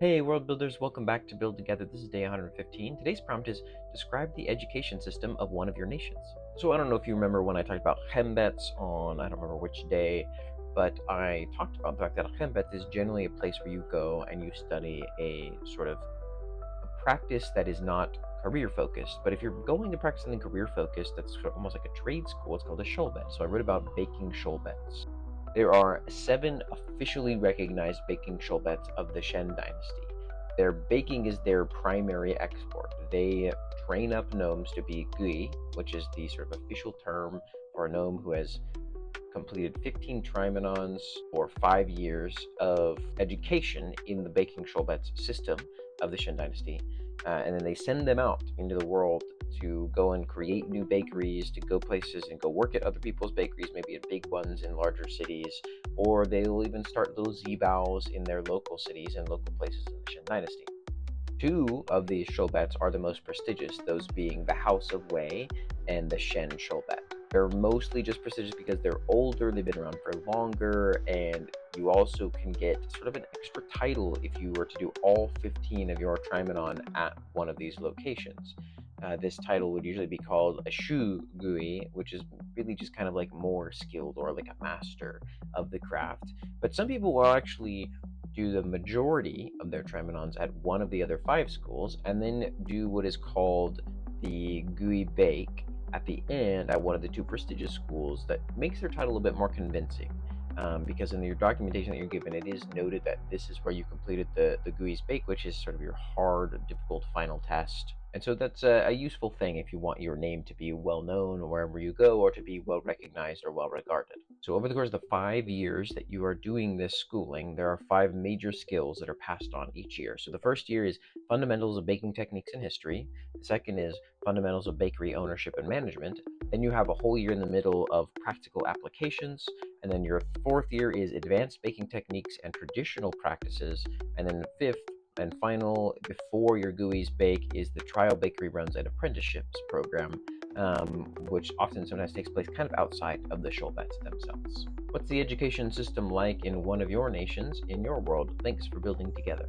Hey world builders, welcome back to Build Together. This is day 115. Today's prompt is describe the education system of one of your nations. So I don't know if you remember when I talked about Shulbets on, I don't remember which day, but I talked about the fact that Shulbets is generally a place where you go and you study a sort of a practice that is not career focused. But if you're going to practice something career focused, that's sort of almost like a trade school, it's called a Shulbet. So I wrote about baking Shulbets. There are 7 officially recognized baking Shulbets of the Shen dynasty. Their baking is their primary export. They train up gnomes to be gui, which is the sort of official term for a gnome who has completed 15 trimenons or 5 years of education in the baking Shulbets system of the Shen dynasty. And then they send them out into the world to go and create new bakeries, to go places and go work at other people's bakeries, maybe at big ones in larger cities, or they'll even start little zibaos in their local cities and local places in the Shen dynasty. 2 of these Shulbets are the most prestigious, those being the House of Wei and the Shen Shulbet. They're mostly just prestigious because they're older, they've been around for longer, and you also can get sort of an extra title if you were to do all 15 of your Trimenon at one of these locations. This title would usually be called a Shu Gui, which is really just kind of like more skilled or like a master of the craft. But some people will actually do the majority of their Trimenons at one of the other 5 schools, and then do what is called the Gui Bake at the end at one of the 2 prestigious schools. That makes their title a bit more convincing. Because in your documentation that you're given, it is noted that this is where you completed the GUI's Bake, which is sort of your hard, difficult final test. And so that's a useful thing if you want your name to be well known wherever you go, or to be well recognized or well regarded. So over the course of the 5 years that you are doing this schooling, there are 5 major skills that are passed on each year. So the first year is fundamentals of baking techniques and history. The second is fundamentals of bakery ownership and management. Then you have a whole year in the middle of practical applications. And then your 4th year is advanced baking techniques and traditional practices. And then the 5th and final, before your GUI's Bake, is the Trial Bakery Runs and Apprenticeships program, which often sometimes takes place kind of outside of the Shulbets themselves. What's the education system like in one of your nations, in your world? Thanks for building together.